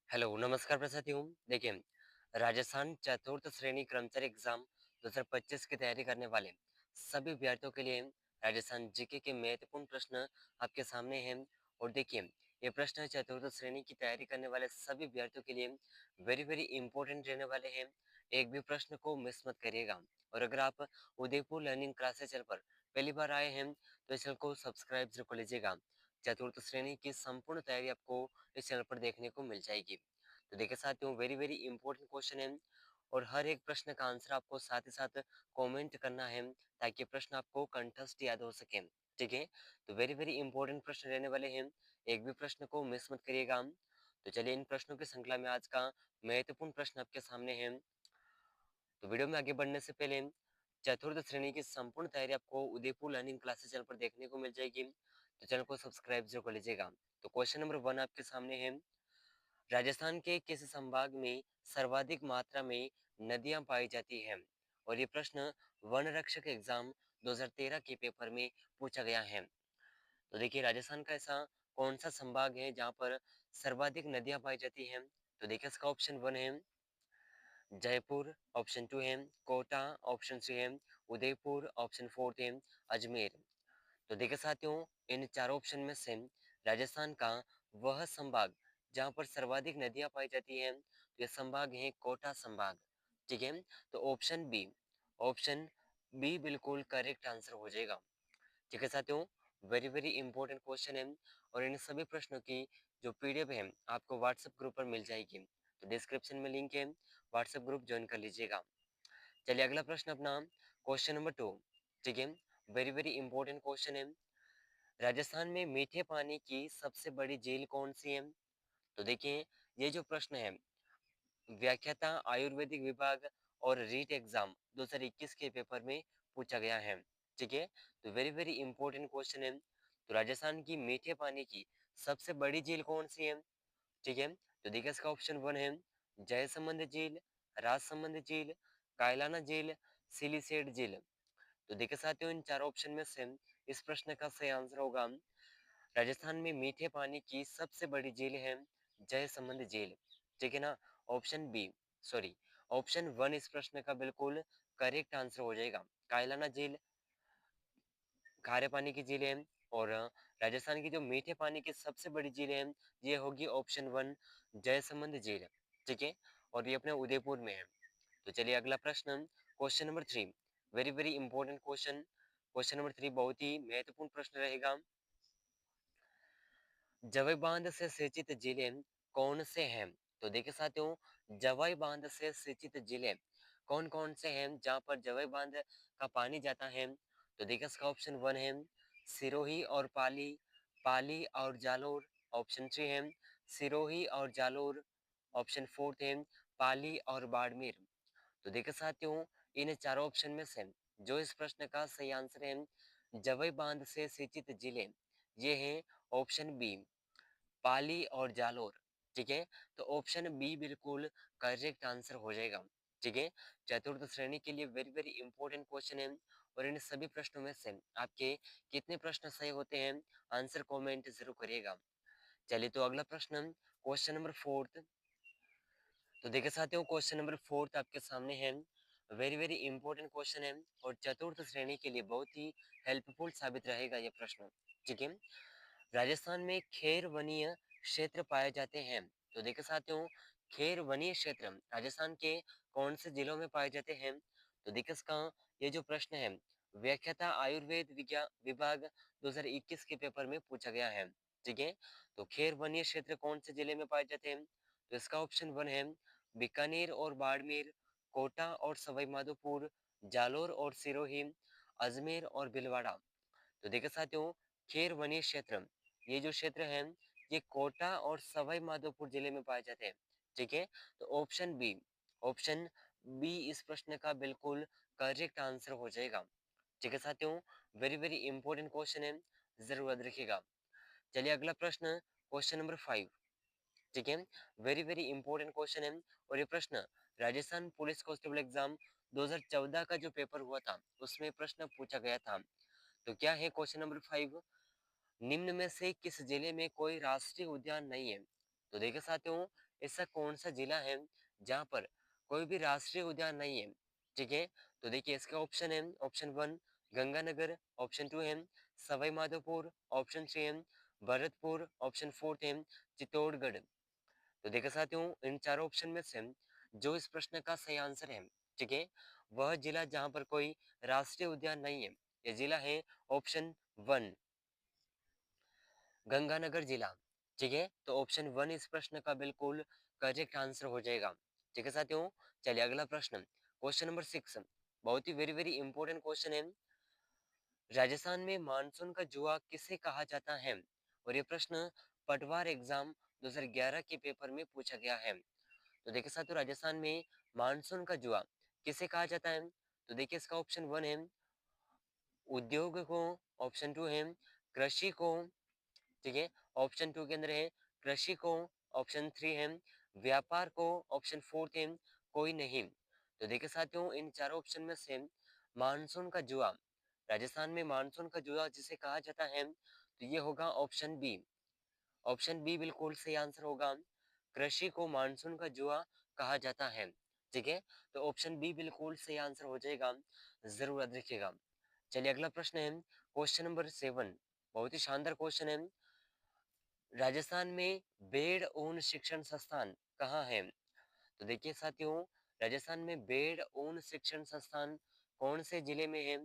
Hello, नमस्कार प्रसाथियों। देखिए, राजस्थान चतुर्थ श्रेणी कर्मचारी एग्जाम 2025 की तैयारी करने वाले सभी विद्यार्थियों के लिए राजस्थान जीके के महत्वपूर्ण प्रश्न आपके सामने हैं। और देखिए, ये प्रश्न चतुर्थ श्रेणी की तैयारी करने वाले सभी विद्यार्थियों के लिए वेरी वेरी इंपॉर्टेंट रहने वाले हैं। एक भी प्रश्न को मिस मत करिएगा। और अगर आप उदयपुर लर्निंग क्लासेस चैनल पर पहली बार आए हैं तो इस चैनल को सब्सक्राइब जरूर कर लीजिएगा। चतुर्थ श्रेणी की संपूर्ण तैयारी आपको इस चैनल पर देखने को मिल जाएगी। तो देखिए साथियों, वेरी वेरी इंपॉर्टेंट क्वेश्चन है और हर एक प्रश्न का आंसर आपको साथ ही साथ कमेंट करना है ताकि प्रश्न आपको कंठस्थ याद हो सके। ठीक है, तो वेरी वेरी इंपॉर्टेंट प्रश्न रहने वाले हैं, एक भी प्रश्न को मिस मत करिएगा। तो चलिए इन प्रश्नों की श्रृंखला में आज का महत्वपूर्ण प्रश्न आपके सामने है। तो वीडियो में आगे बढ़ने से पहले चतुर्थ श्रेणी की संपूर्ण तैयारी आपको उदयपुर लर्निंग क्लासेस चैनल पर देखने को मिल जाएगी, तो चैनल को सब्सक्राइब जरूर कर लीजिएगा। तो क्वेश्चन नंबर 1 आपके सामने है, राजस्थान के किस संभाग में सर्वाधिक मात्रा में नदियां पाई जाती हैं? और ये प्रश्न वन रक्षक एग्जाम 2013 के पेपर में पूछा गया है। तो देखिए, राजस्थान का ऐसा कौन सा संभाग है जहां पर सर्वाधिक नदियां पाई जाती हैं? तो देखिए, इसका ऑप्शन 1 है जयपुर, ऑप्शन 2 है कोटा, ऑप्शन 3 है उदयपुर, ऑप्शन 4 है अजमेर। तो देखिए साथियों, इन चारों ऑप्शन में से राजस्थान का वह संभाग जहां पर सर्वाधिक नदियां पाई जाती हैं, तो यह संभाग है कोटा संभाग। ठीक है, तो ऑप्शन बी बिल्कुल करेक्ट आंसर हो जाएगा। ठीक है साथियों, वेरी वेरी इंपॉर्टेंट क्वेश्चन है और इन सभी प्रश्नों की जो पीडीएफ है आपको व्हाट्सएप ग्रुप पर मिल जाएगी। तो डिस्क्रिप्शन में लिंक है, व्हाट्सएप ग्रुप ज्वाइन कर लीजिएगा। चलिए अगला प्रश्न अपना क्वेश्चन नंबर 2। ठीक है, वेरी वेरी इंपॉर्टेंट क्वेश्चन है, राजस्थान में मीठे पानी की सबसे बड़ी झील कौन सी है? तो देखिए, ये जो प्रश्न है व्याख्याता आयुर्वेदिक विभाग और रीट एग्जाम 2021 के पेपर में पूछा गया है। ठीक है, तो वेरी वेरी इंपॉर्टेंट क्वेश्चन है। तो राजस्थान की मीठे पानी की सबसे बड़ी झील कौन सी है? ठीक है, तो देखिए इसका ऑप्शन 1 है जयसमंद झील, राजसमंद झील, कायलाना झील, सिलिसेट झील। तो देखिए साथियों, इन चार ऑप्शन में से इस प्रश्न का सही आंसर होगा राजस्थान में मीठे पानी की सबसे बड़ी झील है जयसमंद झील। ठीक है ना, ऑप्शन बी, सॉरी, ऑप्शन 1 इस प्रश्न का बिल्कुल करेक्ट आंसर हो जाएगा। कायलाना झील खारे पानी की झील है और राजस्थान की जो मीठे पानी की सबसे बड़ी झील है ये होगी ऑप्शन 1 जयसमंद झील। ठीक है, और ये अपने उदयपुर में है। तो चलिए अगला प्रश्न, question number 3, very very important question. Question number 3 बहुत ही महत्वपूर्ण प्रश्न रहेगा, जवई बांध से सिंचित जिले कौन से हैं? तो देखिए साथियों, जवाई बांध से सिंचित जिले कौन कौन से हैं जहां पर जवाई बांध का पानी जाता है? तो देखिए इसका ऑप्शन 1 है सिरोही और पाली, पाली और जालोर, ऑप्शन 3 है सिरोही और जालोर, ऑप्शन 4 है पाली और बाड़मेर। तो देखिए साथियों, इन चारों ऑप्शन में से जो इस प्रश्न का सही आंसर है जवई बांध से सिंचित जिले, ये है ऑप्शन बी पाली और जालोर। ठीक है, तो ऑप्शन बी बिल्कुल करेक्ट आंसर हो जाएगा। ठीक है, चतुर्थ श्रेणी के लिए वेरी वेरी इंपॉर्टेंट क्वेश्चन है और इन सभी प्रश्नों में से आपके कितने प्रश्न सही होते हैं आंसर कमेंट जरूर करिएगा। चलिए तो अगला प्रश्न, क्वेश्चन नंबर 4। तो देखिए साथियों, क्वेश्चन नंबर 4 आपके सामने है, वेरी वेरी इंपॉर्टेंट क्वेश्चन है और चतुर्थ श्रेणी के लिए बहुत ही हेल्पफुल साबित रहेगा ये प्रश्न। ठीक है, राजस्थान में खेर वनीय क्षेत्र पाए जाते हैं। तो देखिए साथियों, खेर वनीय क्षेत्र राजस्थान के कौन से जिलों में पाए जाते हैं? तो देखिए इसका ये जो प्रश्न है व्याख्याता आयुर्वेद विज्ञान विभाग 2021 के पेपर में पूछा गया है। ठीक है, तो खेर वनीय क्षेत्र कौन से जिले में पाए जाते हैं? तो इसका ऑप्शन 1 है बीकानेर और बाड़मेर, कोटा और सवाई माधोपुर, जालोर और सिरोही, अजमेर और भीलवाड़ा। तो देखिए साथियों, खेर वनीय क्षेत्र ये जो क्षेत्र है ये कोटा और सवाई माधोपुर जिले में पाए जाते हैं। ठीक है, तो ऑप्शन बी इस प्रश्न का बिल्कुल करेक्ट आंसर हो जाएगा। ठीक है साथियों, वेरी वेरी इंपॉर्टेंट क्वेश्चन है, जरूर याद रखिएगा। चलिए अगला प्रश्न, क्वेश्चन नंबर 5। ठीक है, वेरी वेरी इंपॉर्टेंट क्वेश्चन है और ये प्रश्न राजस्थान पुलिस कांस्टेबल एग्जाम 2014 का जो पेपर हुआ था उसमें प्रश्न पूछा गया था। तो क्या है क्वेश्चन नंबर 5, निम्न में से किस जिले में कोई राष्ट्रीय उद्यान नहीं है? तो देखिए साथियों, ऐसा कौन सा जिला है जहाँ पर कोई भी राष्ट्रीय उद्यान नहीं है? ठीक है, तो देखिए इसका ऑप्शन है ऑप्शन 1 गंगानगर, ऑप्शन 2 है सवाई माधोपुर, ऑप्शन 3 है भरतपुर, ऑप्शन 4 है चित्तौड़गढ़। तो देखा साथियों इन चारों ऑप्शन में से जो इस प्रश्न का सही आंसर है, ठीक है, वह जिला जहाँ पर कोई राष्ट्रीय उद्यान नहीं है, ये जिला है ऑप्शन 1 गंगानगर जिला। ठीक है, तो ऑप्शन 1 इस प्रश्न का बिल्कुल करेक्ट आंसर हो जाएगा। ठीक है साथियों, चलिए अगला प्रश्न, क्वेश्चन नंबर 6, बहुत ही वेरी वेरी इंपॉर्टेंट क्वेश्चन है। राजस्थान में मानसून का जुआ किसे कहा जाता है? और ये प्रश्न पटवार एग्जाम 2011 के पेपर में पूछा गया है। तो देखिए साथियों राजस्थान में मानसून का जुआ किसे कहा जाता है? तो देखिए इसका ऑप्शन 1 है उद्योग को, ऑप्शन 2 है कृषि को, ठीक है, ऑप्शन 2 के अंदर है कृषि को, ऑप्शन 3 है व्यापार को, ऑप्शन 4 है कोई नहीं। तो देखिए साथियों इन चारों ऑप्शन में से मानसून का जुआ, राजस्थान में मानसून का जुआ जिसे कहा जाता है तो ये होगा ऑप्शन बी। ऑप्शन बी बिल्कुल सही आंसर होगा, कृषि को मानसून का जुआ कहा जाता है। ठीक है, तो ऑप्शन बी बिल्कुल सही आंसर हो जाएगा, जरूर याद रखिएगा। चलिए अगला प्रश्न है क्वेश्चन नंबर 7, बहुत ही शानदार क्वेश्चन है। राजस्थान में बेड़ ऊन शिक्षण संस्थान कहाँ है? तो देखिए साथियों राजस्थान में बेड़ ऊन शिक्षण संस्थान कौन से जिले में है?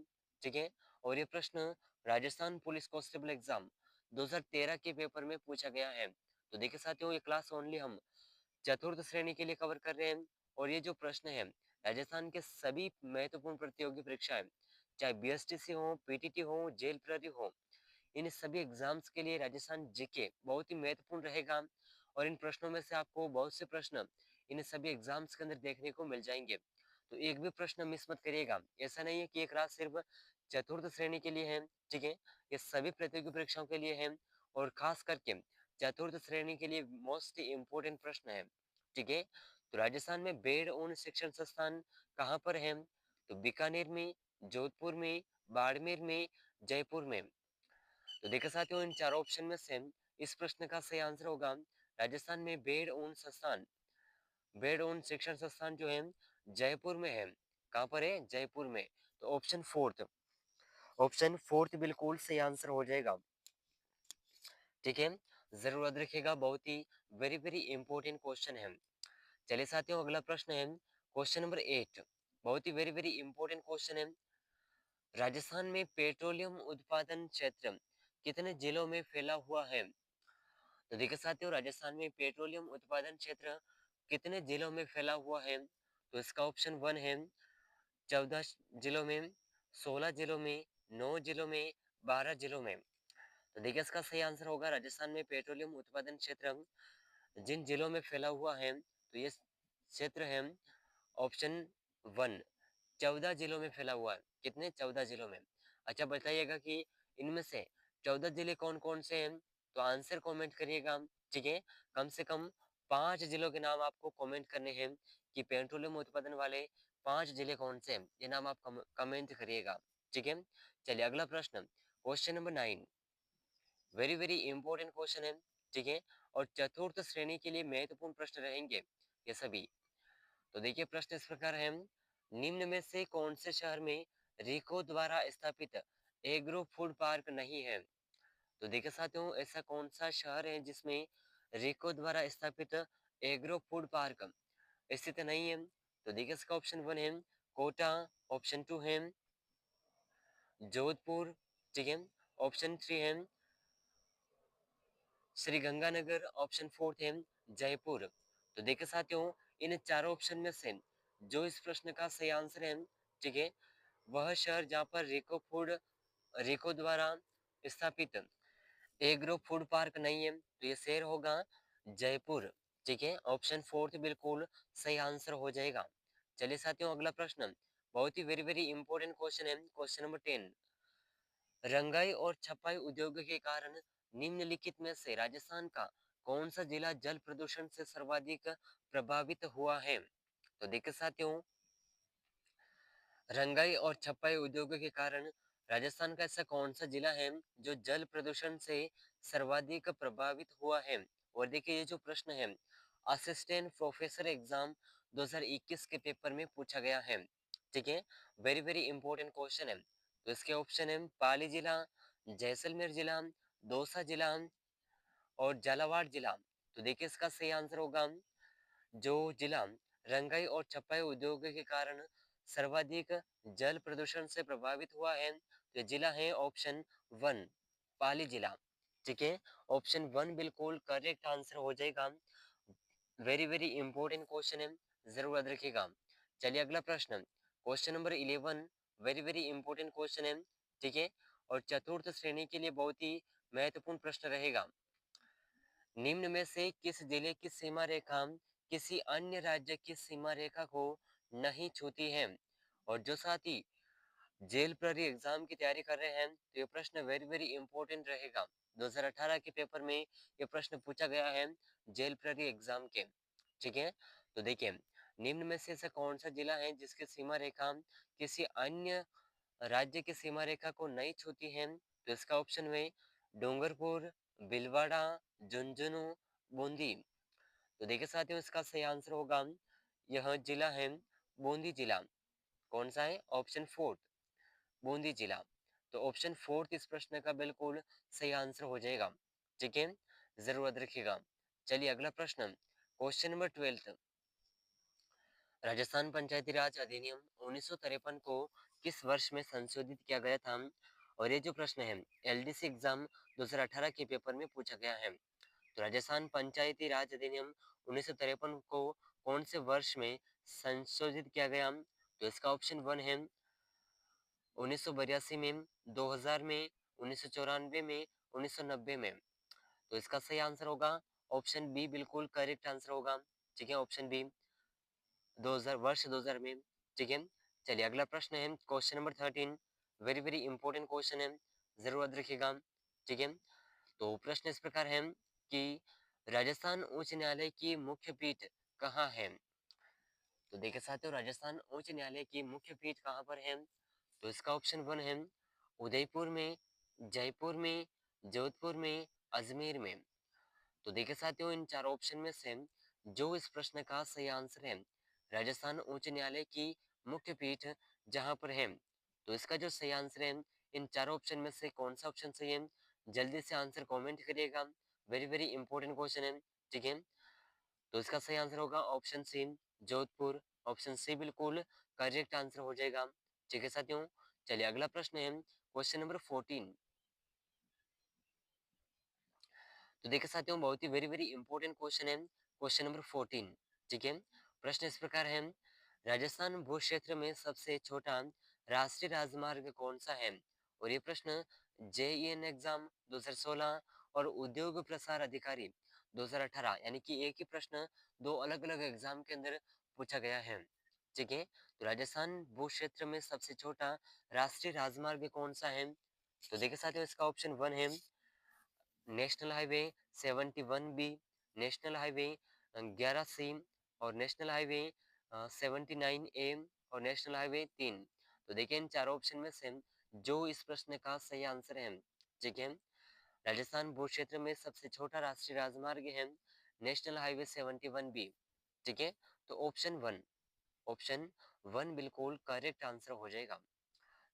ठीक है, और ये प्रश्न राजस्थान पुलिस कांस्टेबल एग्जाम 2013 के पेपर में पूछा गया है। तो देखिए साथियों ये क्लास ओनली हम चतुर्थ श्रेणी के लिए कवर कर रहे हैं, और ये जो प्रश्न है राजस्थान के सभी महत्वपूर्ण प्रतियोगी परीक्षाएं, चाहे बीएसटीसी हो, पीटीटी हो, जेल प्रहरी हो, इन सभी एग्जाम्स के लिए राजस्थान जीके बहुत ही महत्वपूर्ण रहेगा। और इन प्रश्नों में से आपको बहुत से प्रश्न इन सभी एग्जाम्स के अंदर देखने को मिल जाएंगे, तो एक भी प्रश्न मिस मत करिएगा। ऐसा नहीं है कि एक रात सिर्फ चतुर्थ श्रेणी के लिए है, ठीक है, ये सभी प्रतियोगी परीक्षाओं के लिए है, और खास करके चतुर्थ श्रेणी के लिए मोस्ट इम्पोर्टेंट प्रश्न है। ठीक है, तो राजस्थान में बेड़ ऊन शिक्षण संस्थान कहाँ पर है? तो बीकानेर में, जोधपुर में, बाड़मेर में, जयपुर में। तो देखा साथियों इन चारों ऑप्शन में से इस प्रश्न का सही आंसर होगा राजस्थान में बेड़ ऊन संस्थान, बेड़ ऊन शिक्षण संस्थान जो है जयपुर में है। कहाँ पर है? जयपुर में। तो ऑप्शन फोर्थ, ऑप्शन फोर्थ बिल्कुल सही आंसर हो जाएगा। ठीक है, जरूर याद रखिएगा, बहुत ही वेरी वेरी इंपॉर्टेंट क्वेश्चन है। चलिए साथियों अगला प्रश्न है क्वेश्चन नंबर 8, बहुत ही वेरी वेरी इंपॉर्टेंट क्वेश्चन है। राजस्थान में पेट्रोलियम उत्पादन क्षेत्र कितने जिलों में फैला हुआ है? तो देखिए साथियों राजस्थान में पेट्रोलियम उत्पादन क्षेत्र कितने जिलों में फैला हुआ है? तो इसका ऑप्शन 1 है 14 जिलों में, 16 जिलों में, 9 जिलों में, 12 जिलों में। तो देखिए इसका सही आंसर होगा राजस्थान में पेट्रोलियम उत्पादन क्षेत्र जिन जिलों में फैला हुआ है तो ये क्षेत्र है ऑप्शन 1, 14 जिलों में फैला हुआ है। कितने? 14 जिलों में। अच्छा बताइएगा कि इनमें से 14 जिले कौन कौन से हैं? तो आंसर कमेंट करिएगा। ठीक है, कम से कम 5 जिलों के नाम आपको कमेंट करने हैं कि पेट्रोलियम उत्पादन वाले 5 जिले कौन से हैं, ये नाम आप कमेंट करिएगा। ठीक है, चलिए अगला प्रश्न question number 9, very very important question है। ठीक है, और चतुर्थ श्रेणी के लिए महत्वपूर्ण प्रश्न रहेंगे ये सभी। तो देखिए प्रश्न इस प्रकार है, निम्न में से कौन से शहर में रिको द्वारा स्थापित एग्रो फूड पार्क नहीं है? तो देखिए साथियों ऐसा कौन सा शहर है जिसमें रिको द्वारा स्थापित एग्रो फूड पार्क स्थित नहीं है? तो देखिए इसका ऑप्शन 1 है कोटा, ऑप्शन 2 है जोधपुर, ठीक है, ऑप्शन 3 है श्री गंगानगर, ऑप्शन 4 है जयपुर। तो देखिए साथियों इन चारों ऑप्शन में से जो इस प्रश्न का सही आंसर है, ठीक है, वह शहर जहाँ पर रिको द्वारा स्थापित एग्रो फूड पार्क नहीं है तो ये शहर होगा जयपुर। ठीक है, ऑप्शन 4 बिल्कुल सही आंसर हो जाएगा। चलिए साथियों अगला प्रश्न बहुत ही वेरी वेरी इंपॉर्टेंट क्वेश्चन है, क्वेश्चन नंबर 10, रंगाई और छपाई उद्योग के कारण निम्नलिखित में से राजस्थान का कौन सा जिला जल प्रदूषण से सर्वाधिक प्रभावित हुआ है? तो देखिए साथियों रंगाई और छपाई उद्योग के कारण राजस्थान का ऐसा कौन सा जिला है जो जल प्रदूषण से सर्वाधिक प्रभावित हुआ है? और देखिए ये जो प्रश्न है असिस्टेंट प्रोफेसर एग्जाम 2021 के पेपर में पूछा गया है। ठीक है, वेरी वेरी इंपॉर्टेंट क्वेश्चन है। तो इसके ऑप्शन है पाली जिला, जैसलमेर जिला, दौसा जिला और झालावाड़ जिला। तो देखिए इसका सही आंसर होगा जो जिला रंगाई और छपाई उद्योग के कारण सर्वाधिक जल प्रदूषण से प्रभावित हुआ है, तो ये जिला है ऑप्शन वन, पाली जिला। ठीक है, ऑप्शन वन बिल्कुल करेक्ट आंसर हो जाएगा। वेरी वेरी इंपॉर्टेंट क्वेश्चन है, जरूर याद रखिएगा। चलिए अगला प्रश्न, question number 11, very very important question है। ठीक है, और चतुर्थ श्रेणी के लिए बहुत ही महत्वपूर्ण प्रश्न रहेगा। निम्न में से किस जिले की सीमा रेखा किसी अन्य राज्य की सीमा रेखा को नहीं छूती है? और जो साथी जेल प्रहरी एग्जाम की तैयारी कर रहे हैं, तो ये प्रश्न वेरी वेरी इंपॉर्टेंट रहेगा। 2018 के पेपर में ये प्रश्न पूछा गया है जेल प्रहरी एग्जाम के। ठीक है, तो देखिए निम्न में से ऐसा कौन सा जिला है जिसकी सीमा रेखा किसी अन्य राज्य की सीमा रेखा को नहीं छूती है? तो इसका ऑप्शन में डूंगरपुर, भीलवाड़ा, झुंझुनू, बूंदी। तो देखिए साथियों इसका सही आंसर होगा, यह जिला है बूंदी जिला। कौन सा है? ऑप्शन फोर्थ, बूंदी जिला। तो ऑप्शन फोर्थ इस प्रश्न का बिल्कुल सही आंसर हो जाएगा। ठीक है, जरूर याद रखिएगा। चलिए अगला प्रश्न, क्वेश्चन नंबर 12, राजस्थान पंचायती राज अधिनियम 1953 को किस वर्ष में संशोधित किया गया था? और ये जो प्रश्न है एलडीसी एग्जाम 2018 के पेपर में पूछा गया है। तो राजस्थान पंचायती राज अधिनियम 1953 को कौन से वर्ष में संशोधित किया गया? तो इसका ऑप्शन वन है 1982 में, 2000 में, 1994 में, 1990 में। तो इसका सही आंसर होगा ऑप्शन बी, बिल्कुल करेक्ट आंसर होगा। ठीक है, ऑप्शन बी 2000, वर्ष 2000 में। ठीक है, चलिए अगला प्रश्न है question number 13, very very important question है, जरूर याद रखिएगा। ठीक है, तो प्रश्न इस प्रकार है कि राजस्थान उच्च न्यायालय की मुख्य पीठ कहाँ है? तो देखिए साथियों राजस्थान उच्च न्यायालय की मुख्य पीठ कहाँ पर है? तो इसका ऑप्शन वन है उदयपुर में, जयपुर में, जोधपुर में, अजमेर में। तो देखिए साथियों इन चार ऑप्शन में से जो इस प्रश्न का सही आंसर है राजस्थान उच्च न्यायालय की मुख्य पीठ जहां पर है, तो इसका जो सही आंसर है इन चारों ऑप्शन में से कौन सा ऑप्शन सही है? जल्दी से आंसर कमेंट करिएगा, वेरी वेरी इंपॉर्टेंट क्वेश्चन है। ठीक है, तो इसका सही आंसर होगा option C, Jodhpur. Option C बिल्कुल करेक्ट आंसर हो जाएगा। ठीक है साथियों, चलिए अगला प्रश्न है क्वेश्चन नंबर 14। तो देखिए साथियों बहुत ही वेरी वेरी इंपॉर्टेंट क्वेश्चन है क्वेश्चन नंबर 14। ठीक है, प्रश्न इस प्रकार है, राजस्थान भू क्षेत्र में सबसे छोटा राष्ट्रीय राजमार्ग कौन सा है? और ये प्रश्न जेईएन एग्जाम 2016 और उद्योग प्रसार अधिकारी 2018 यानी कि एक ही प्रश्न दो अलग अलग एग्जाम के अंदर पूछा गया है। ठीक है, तो राजस्थान भू क्षेत्र में सबसे छोटा राष्ट्रीय राजमार्ग कौन सा है? तो देखिए साथियों इसका ऑप्शन वन है national highway 71B, national highway 11C और नेशनल हाईवे 79A और नेशनल हाईवे 3। तो देखिए इन चारों ऑप्शन में से जो इस प्रश्न का सही आंसर है, ठीक है, राजस्थान भू क्षेत्र में सबसे छोटा राष्ट्रीय राजमार्ग है नेशनल हाईवे 71B। ठीक है, तो ऑप्शन वन, ऑप्शन वन बिल्कुल करेक्ट आंसर हो जाएगा।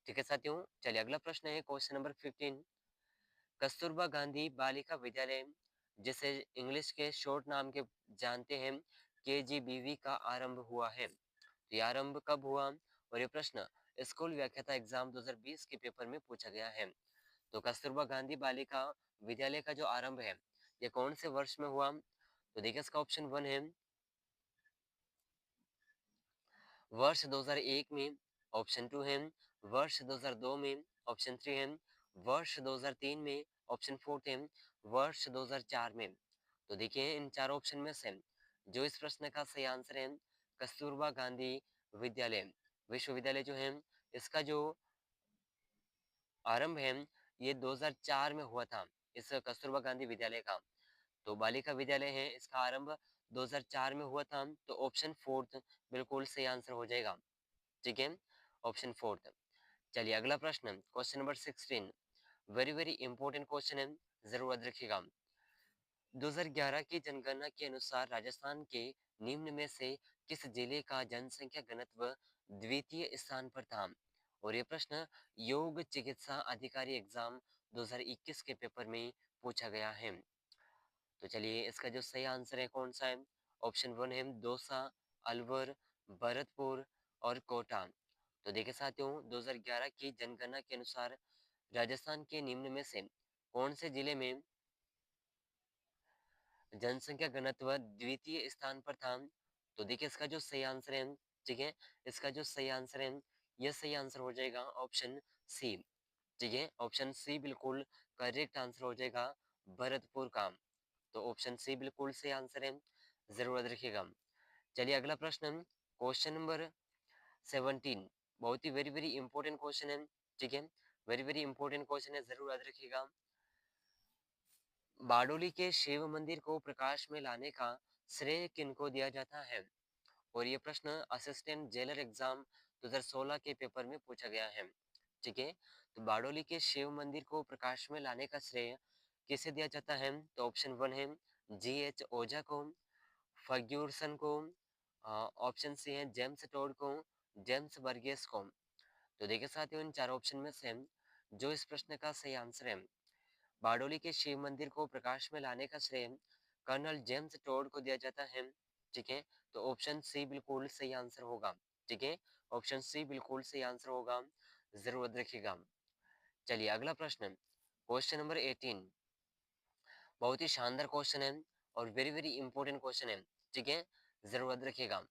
ठीक है साथियों, चलिए अगला प्रश्न है क्वेश्चन नंबर 15, कस्तूरबा गांधी बालिका विद्यालय जिसे इंग्लिश के शॉर्ट नाम के जानते हैं केजीबीवी का आरंभ हुआ है। तो ये आरंभ कब हुआ? और ये प्रश्न स्कूल व्याख्याता एग्जाम 2020 के पेपर में पूछा गया है। तो कस्तूरबा गांधी बालिका विद्यालय का जो आरंभ है ये कौन से वर्ष में हुआ? तो देखिए इसका ऑप्शन वन है वर्ष 2001 में, ऑप्शन टू है वर्ष 2002 में, ऑप्शन थ्री है वर्ष 2003 में, ऑप्शन फोर्थ है वर्ष 2004 में। तो देखिए इन चार ऑप्शन में से जो इस प्रश्न का सही आंसर है कस्तूरबा गांधी विद्यालय विश्वविद्यालय जो है इसका जो आरंभ है ये 2004 में हुआ था, इस कस्तूरबा गांधी विद्यालय का। तो बालिका विद्यालय है इसका आरंभ 2004 में हुआ था, तो ऑप्शन फोर्थ बिल्कुल सही आंसर हो जाएगा। ठीक है, ऑप्शन फोर्थ। चलिए अगला प्रश्न question number 16, very very important question है, जरूर याद रखिएगा। 2011 की जनगणना के अनुसार राजस्थान के निम्न में से किस जिले का जनसंख्या घनत्व द्वितीय स्थान पर था? और ये प्रश्न योग चिकित्सा अधिकारी एग्जाम 2021 के पेपर में पूछा गया है। तो चलिए इसका जो सही आंसर है कौन सा है? ऑप्शन वन है दौसा, अलवर, भरतपुर और कोटा। तो देखिए साथियों, 2011 की जनगणना के अनुसार राजस्थान के निम्न में से कौन से जिले में जनसंख्या घनत्व द्वितीय स्थान पर था? तो देखिए इसका जो सही आंसर है, ठीक है, इसका जो सही आंसर है, यह सही आंसर हो जाएगा ऑप्शन सी। ठीक है, ऑप्शन सी बिल्कुल करेक्ट आंसर हो जाएगा भरतपुर का। तो ऑप्शन सी बिल्कुल सही आंसर है, जरूर याद रखिएगा। चलिए अगला प्रश्न, क्वेश्चन नंबर 17, बहुत ही वेरी वेरी इंपॉर्टेंट क्वेश्चन है। ठीक है, वेरी वेरी इंपॉर्टेंट क्वेश्चन है, जरूर याद रखिएगा। बारडोली के शिव मंदिर को प्रकाश में लाने का श्रेय किनको दिया जाता है? और ये प्रश्न असिस्टेंट जेलर एग्जाम 2016 के पेपर में पूछा गया है। ठीक है, तो बारडोली के शिव मंदिर को प्रकाश में लाने का श्रेय किसे दिया जाता है? तो ऑप्शन वन है GH ओझा को, फर्ग्यूसन को, ऑप्शन सी है जेम्स टोड को, जेम्स बर्गेस को। तो देखिए साथियों, इन चार ऑप्शन में से जो इस प्रश्न का सही आंसर है, बारडोली के शिव मंदिर को प्रकाश में लाने का श्रेय कर्नल जेम्स टोड को दिया जाता है। ठीक है, तो ऑप्शन सी बिल्कुल सही आंसर होगा। ठीक है, ऑप्शन सी बिल्कुल सही आंसर होगा, जरूर याद रखिएगा। चलिए अगला प्रश्न, क्वेश्चन नंबर 18, बहुत ही शानदार क्वेश्चन है और वेरी वेरी इंपॉर्टेंट क्वेश्चन है। ठीक है, जरूर याद रखिएगा।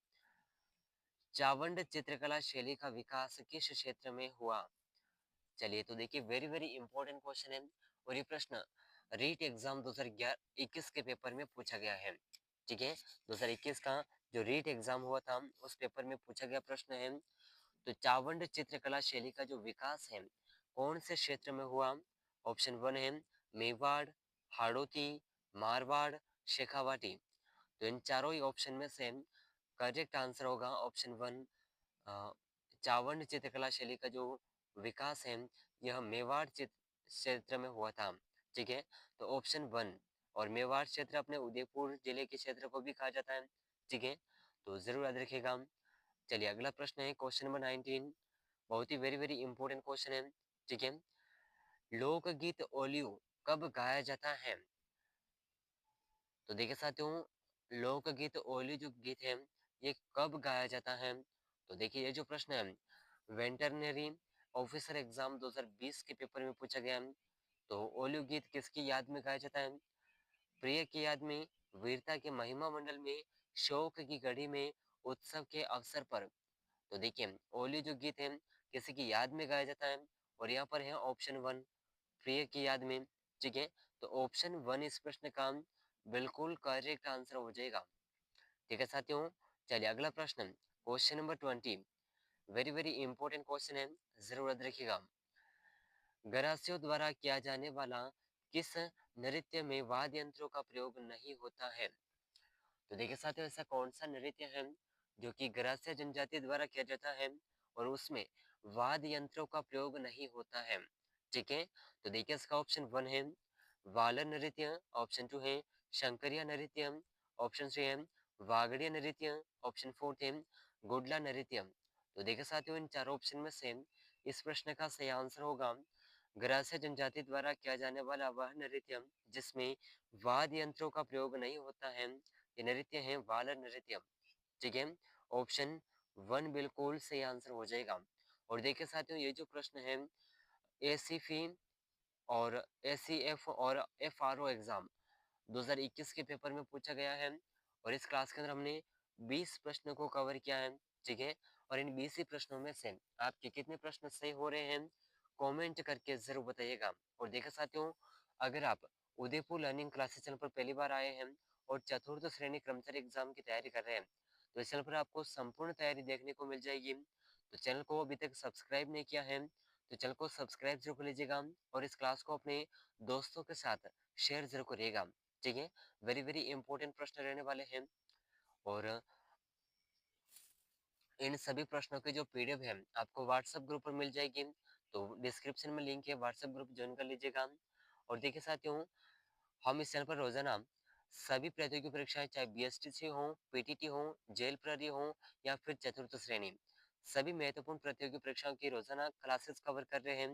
चावंड चित्रकला शैली का विकास किस क्षेत्र में हुआ? चलिए तो देखिए, वेरी वेरी इंपॉर्टेंट क्वेश्चन है और ये प्रश्न रीट एग्जाम 2021 के पेपर में पूछा गया है। ठीक है, 2021 का जो रीट एग्जाम हुआ था उस पेपर में पूछा गया प्रश्न है। तो चावंड चित्रकला शैली का जो विकास है कौन से क्षेत्र में हुआ? ऑप्शन वन है मेवाड़, हाड़ौती, मारवाड़, शेखावाटी। तो इन चारों ही ऑप्शन में से करेक्ट आंसर होगा ऑप्शन वन। चावंड चित्रकला शैली का जो विकास है यह मेवाड़ क्षेत्र में हुआ था। ठीक है, तो ऑप्शन वन, और मेवाड़ क्षेत्र अपने उदयपुर जिले के क्षेत्र को भी कहा जाता है। ठीक है, तो जरूर याद रखिएगा। चलिए अगला प्रश्न है क्वेश्चन नंबर 19, बहुत ही वेरी वेरी इंपॉर्टेंट क्वेश्चन है। ठीक है, लोकगीत ओलियो कब गाया जाता है? तो देखिए साथियों, लोकगीत ओलियो जो गीत है ये कब गाया जाता है? तो देखिए ये जो प्रश्न है वेटरनरी ऑफिसर एग्जाम 2020 के पेपर में पूछा गया है। तो ओलियो गीत किसकी याद में गाया जाता है? प्रिय की याद में, वीरता के महिमा मंडल में, शोक की घड़ी में, उत्सव के अवसर पर। तो देखिए ओलियो जो गीत है किसी की याद में गाया जाता है और यहाँ पर है ऑप्शन वन, प्रिय की याद में। ठीक है, तो ऑप्शन वन इस प्रश्न का बिल्कुल करेक्ट आंसर हो जाएगा। ठीक है साथियों, चलिए अगला प्रश्न, question number 20, very very important question है, जरूर याद रखिएगा। गरासियों द्वारा किया जाने वाला किस नृत्य में वाद्य यंत्रों का प्रयोग नहीं होता है? तो देखिए साथियों, ऐसा कौन सा नृत्य है जो कि गरासिया जनजाति द्वारा किया जाता है और उसमें वाद्य यंत्रों का प्रयोग नहीं होता है? ठीक है, तो देखिए इसका ऑप्शन वन है वालर नृत्य, ऑप्शन टू है शंकरिया नृत्य, ऑप्शन थ्री है वागड़िया नृत्य, ऑप्शन फोर्थ है गुडला नृत्य। तो देखिए साथियों, इन चारों ऑप्शन में से इस प्रश्न का सही आंसर होगा गरासिया जनजाति द्वारा किया जाने वाला वह नृत्य जिसमें वाद्य यंत्रों का प्रयोग नहीं होता है, ये नृत्य है वालर नृत्य। ठीक है, ऑप्शन वन बिल्कुल सही आंसर हो जाएगा। और देखिए साथियों, ये जो प्रश्न है एसीफी और एसीएफ और एफआरओ एग्जाम 2021 के पेपर में पूछा गया है और इस क्लास के अंदर हमने 20 प्रश्नों को कवर किया है। ठीक है, और इन 20 ही प्रश्नों में से आपके कितने प्रश्न सही हो रहे हैं कमेंट करके जरूर बताइएगा। और देखा साथियों, अगर आप उदयपुर लर्निंग क्लासेस चैनल पर पहली बार आए हैं और चतुर्थ श्रेणी कर्मचारी एग्जाम की तैयारी कर रहे हैं तो इस चैनल पर आपको संपूर्ण तैयारी देखने को मिल जाएगी। तो चैनल को अभी तक सब्सक्राइब नहीं किया है तो चैनल को सब्सक्राइब जरूर कर लीजिएगा और इस क्लास को अपने दोस्तों के साथ शेयर जरूर करिएगा। ठीक है, वेरी वेरी इंपॉर्टेंट प्रश्न रहने वाले हैं और इन सभी प्रश्नों के जो पीडीएफ है आपको व्हाट्सएप ग्रुप पर मिल जाएगी। तो डिस्क्रिप्शन में लिंक है, व्हाट्सएप ग्रुप ज्वाइन कर लीजिएगा। और देखिए साथियों, हम इस चैनल पर रोजाना सभी प्रतियोगी परीक्षाएं चाहे बीएसटीसी हो, पीटीटी हो, जेल प्रहरी हो या फिर चतुर्थ श्रेणी, सभी महत्वपूर्ण प्रतियोगी परीक्षाओं की रोजाना क्लासेस कवर कर रहे हैं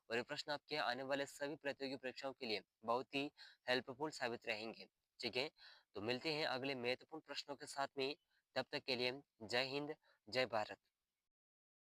और ये प्रश्न आपके आने वाले सभी प्रतियोगी परीक्षाओं के लिए बहुत ही हेल्पफुल साबित रहेंगे। ठीक है, तो मिलते हैं अगले महत्वपूर्ण प्रश्नों के साथ में। तब तक के लिए जय हिंद, जय भारत।